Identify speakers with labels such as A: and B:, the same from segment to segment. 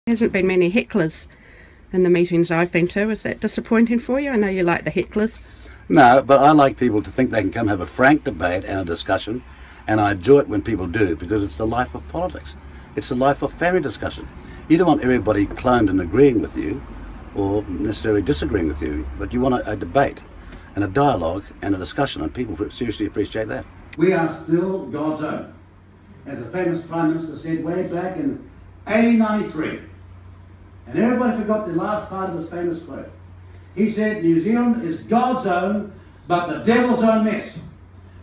A: There hasn't been many hecklers in the meetings I've been to. Is that disappointing for you? I know you like the hecklers.
B: No, but I like people to think they can come have a frank debate and a discussion, and I enjoy it when people do, because it's the life of politics. It's the life of family discussion. You don't want everybody cloned and agreeing with you, or necessarily disagreeing with you, but you want a debate and a dialogue and a discussion, and people seriously appreciate that. We are still God's own. As a famous Prime Minister said way back in 1893, and everybody forgot the last part of this famous quote. He said, New Zealand is God's own, but the devil's own mess.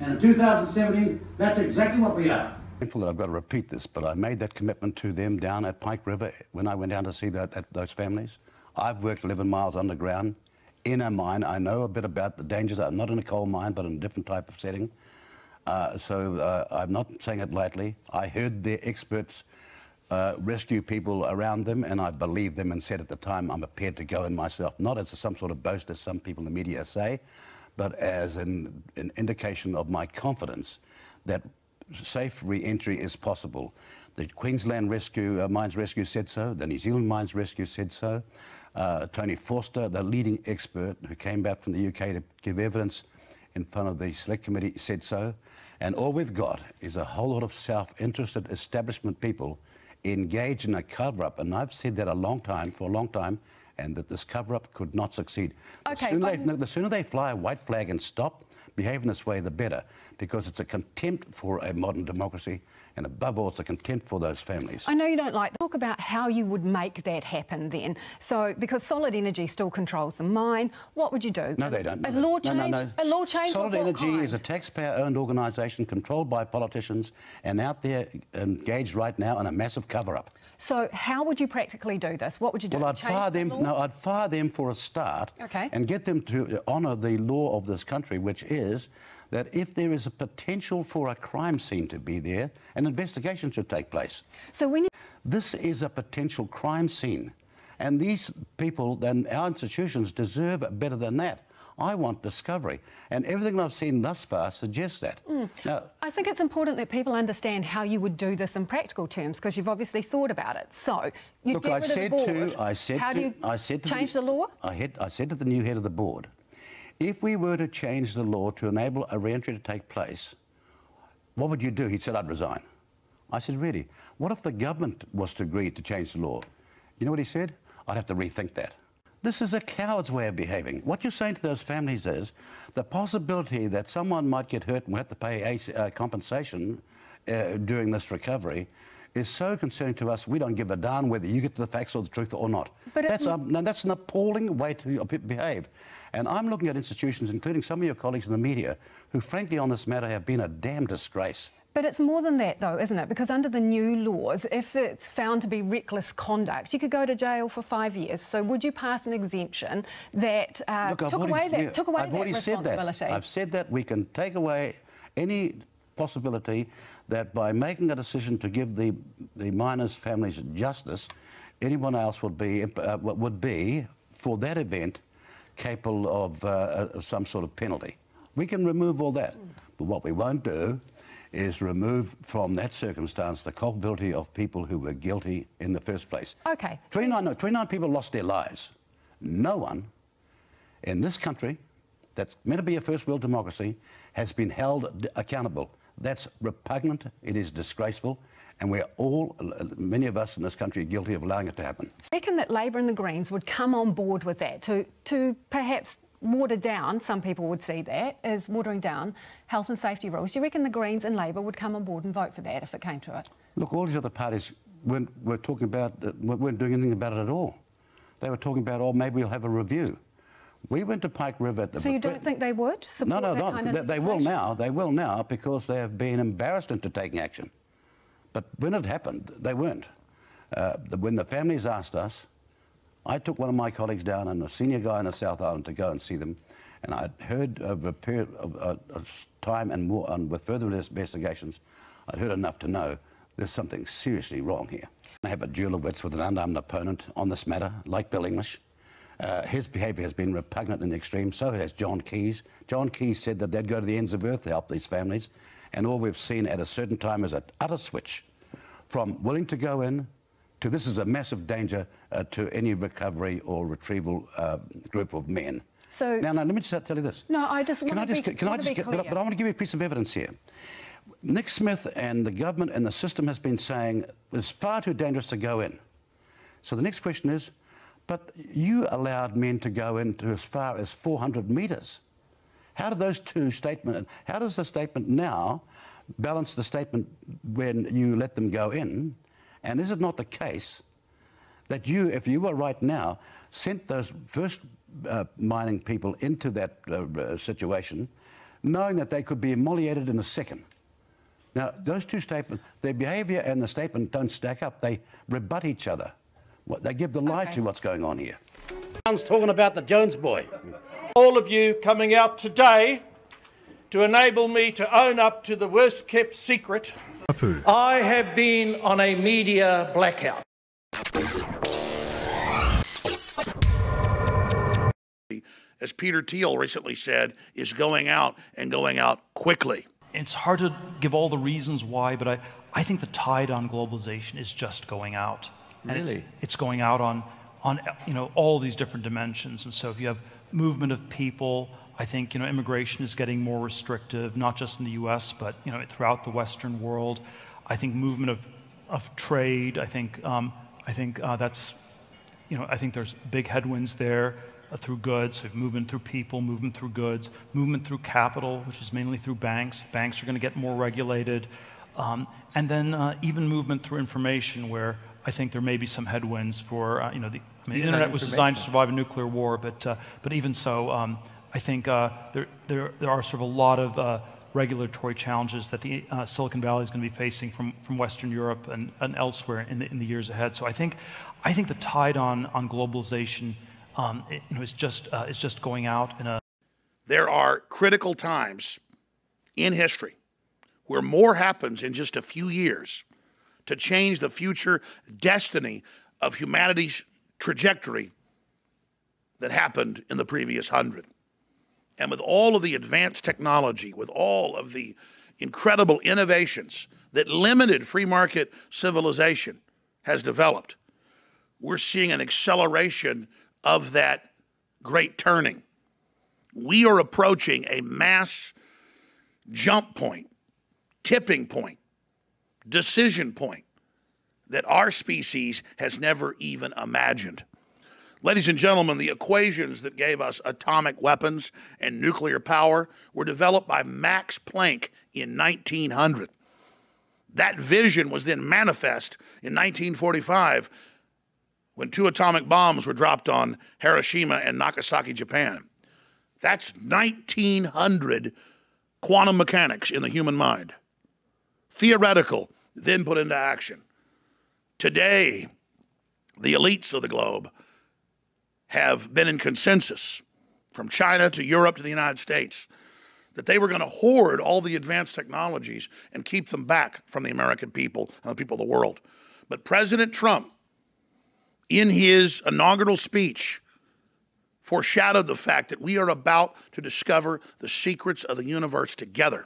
B: And in 2017, that's exactly what we are. I'm thankful that I've got to repeat this, but I made that commitment to them down at Pike River when I went down to see those families. I've worked 11 miles underground in a mine. I know a bit about the dangers. I'm not in a coal mine, but in a different type of setting. I'm not saying it lightly. I heard their experts rescue people around them, and I believed them and said at the time I'm prepared to go in myself, not as some sort of boast as some people in the media say, but as an indication of my confidence that safe re-entry is possible. The Queensland Mines Rescue said so, the New Zealand Mines Rescue said so. Tony Forster, the leading expert who came back from the UK to give evidence in front of the Select Committee, said so. And all we've got is a whole lot of self-interested establishment people engaged in a cover-up, and I've said that for a long time, and that this cover-up could not succeed. Okay, the sooner they fly a white flag and stop behaving this way, the better, because it's a contempt for a modern democracy, and above all, it's a contempt for those families.
C: I know you don't like to talk about how you would make that happen then. So, because Solid Energy still controls the mine, what would you do?
B: No, they don't.
C: A law change?
B: No.
C: A law change?
B: Solid Energy is a taxpayer-owned organisation controlled by politicians and out there engaged right now in a massive cover-up.
C: So how would you practically do this? What would you do?
B: Well, I'd fire them. No, I'd fire them for a start,
C: okay,
B: and get them to honour the law of this country, which is that if there is a potential for a crime scene to be there, an investigation should take place.
C: So
B: this is a potential crime scene, and these people and our institutions deserve better than that. I want discovery, and everything I've seen thus far suggests that. Now,
C: I think it's important that people understand how you would do this in practical terms, because you've obviously thought about it. So, you
B: look,
C: get rid of the board.
B: I said
C: how do you change the law?
B: I said to the new head of the board, if we were to change the law to enable a re-entry to take place, what would you do? He said, I'd resign. I said, really? What if the government was to agree to change the law? You know what he said? I'd have to rethink that. This is a coward's way of behaving. What you're saying to those families is the possibility that someone might get hurt and we have to pay compensation during this recovery is so concerning to us, we don't give a darn whether you get to the facts or the truth or not. But that's an appalling way to behave. And I'm looking at institutions, including some of your colleagues in the media, who frankly on this matter have been a damn disgrace.
C: But it's more than that, though, isn't it? Because under the new laws, if it's found to be reckless conduct, you could go to jail for 5 years. So would you pass an exemption that took away that responsibility?
B: I've said that we can take away any possibility that by making a decision to give the miners' families justice, anyone else would be for that event capable of some sort of penalty. We can remove all that, but what we won't do is remove from that circumstance the culpability of people who were guilty in the first place.
C: Okay.
B: 29 people lost their lives. No one in this country that's meant to be a first world democracy has been held accountable. That's repugnant, it is disgraceful, and we're all, many of us in this country, are guilty of allowing it to happen.
C: I reckon that Labor and the Greens would come on board with that to perhaps water down, some people would see that as watering down health and safety rules. Do you reckon the Greens and Labor would come on board and vote for that if it came to it?
B: Look, all these other parties weren't doing anything about it at all. They were talking about, oh, maybe we'll have a review. We went to Pike River at the...
C: So you don't think they would support that kind of
B: they will now. They will now because they have been embarrassed into taking action. But when it happened, they weren't. When the families asked us, I took one of my colleagues down and a senior guy in the South Island to go and see them, and I'd heard over a period of time and more, with further investigations, I'd heard enough to know there's something seriously wrong here. I have a duel of wits with an unarmed opponent on this matter, like Bill English. His behaviour has been repugnant in the extreme, so has John Keyes. John Keyes said that they'd go to the ends of earth to help these families, and all we've seen at a certain time is an utter switch from willing to go in to this is a massive danger to any recovery or retrieval group of men.
C: So
B: now, let me just tell you this.
C: No, I just want to be clear.
B: But I want to give you a piece of evidence here. Nick Smith and the government and the system has been saying it's far too dangerous to go in. So the next question is, but you allowed men to go into as far as 400 metres. How do those two statements, how does the statement now balance the statement when you let them go in? And is it not the case that you, if you were right now, sent those first mining people into that situation, knowing that they could be immolated in a second? Now, those two statements, their behaviour and the statement don't stack up. They rebut each other. They give the lie to what's going on here. Someone's talking about the Jones boy.
D: All of you coming out today to enable me to own up to the worst-kept secret. I have been on a media blackout.
E: As Peter Thiel recently said, is going out and going out quickly.
F: It's hard to give all the reasons why, but I think the tide on globalization is just going out. And
G: really?
F: It's going out on all these different dimensions. And so if you have movement of people, I think immigration is getting more restrictive, not just in the U.S., but throughout the Western world. I think movement of trade. I think that's I think there's big headwinds there through goods. So movement through people, movement through goods, movement through capital, which is mainly through banks. Banks are going to get more regulated, and then even movement through information, where I think there may be some headwinds for the internet was designed to survive a nuclear war, but even so, I think there are sort of a lot of regulatory challenges that the Silicon Valley is going to be facing from Western Europe and elsewhere in the years ahead. So I think the tide on globalization is just going out in a.
E: There are critical times in history where more happens in just a few years to change the future destiny of humanity's trajectory that happened in the previous 100. And with all of the advanced technology, with all of the incredible innovations that limited free market civilization has developed, we're seeing an acceleration of that great turning. We are approaching a mass jump point, tipping point, decision point that our species has never even imagined. Ladies and gentlemen, the equations that gave us atomic weapons and nuclear power were developed by Max Planck in 1900. That vision was then manifest in 1945 when 2 atomic bombs were dropped on Hiroshima and Nagasaki, Japan. That's 1900 quantum mechanics in the human mind. Theoretical, then put into action. Today, the elites of the globe have been in consensus, from China to Europe to the United States, that they were going to hoard all the advanced technologies and keep them back from the American people and the people of the world. But President Trump, in his inaugural speech, foreshadowed the fact that we are about to discover the secrets of the universe together.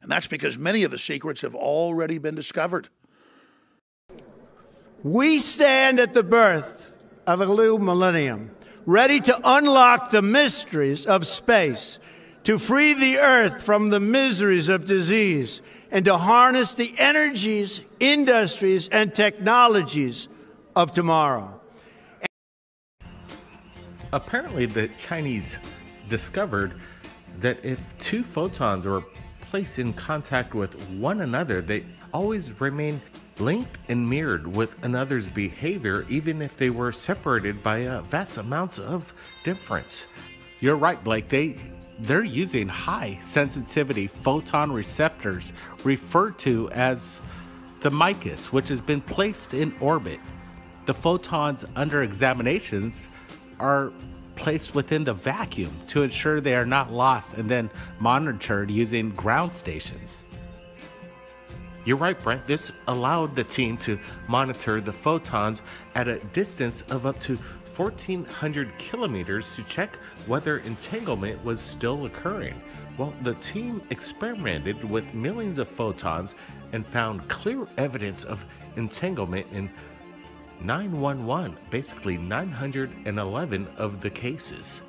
E: And that's because many of the secrets have already been discovered.
D: We stand at the birth of a new millennium, ready to unlock the mysteries of space, to free the Earth from the miseries of disease, and to harness the energies, industries, and technologies of tomorrow.
G: Apparently, the Chinese discovered that if 2 photons were placed in contact with one another, they always remain linked and mirrored with another's behavior, even if they were separated by vast amounts of difference.
H: You're right, Blake. They're using high sensitivity photon receptors referred to as the MICUS, which has been placed in orbit. The photons under examinations are placed within the vacuum to ensure they are not lost and then monitored using ground stations.
G: You're right, Brent. This allowed the team to monitor the photons at a distance of up to 1,400 kilometers to check whether entanglement was still occurring. Well, the team experimented with millions of photons and found clear evidence of entanglement in 911, basically 911 of the cases.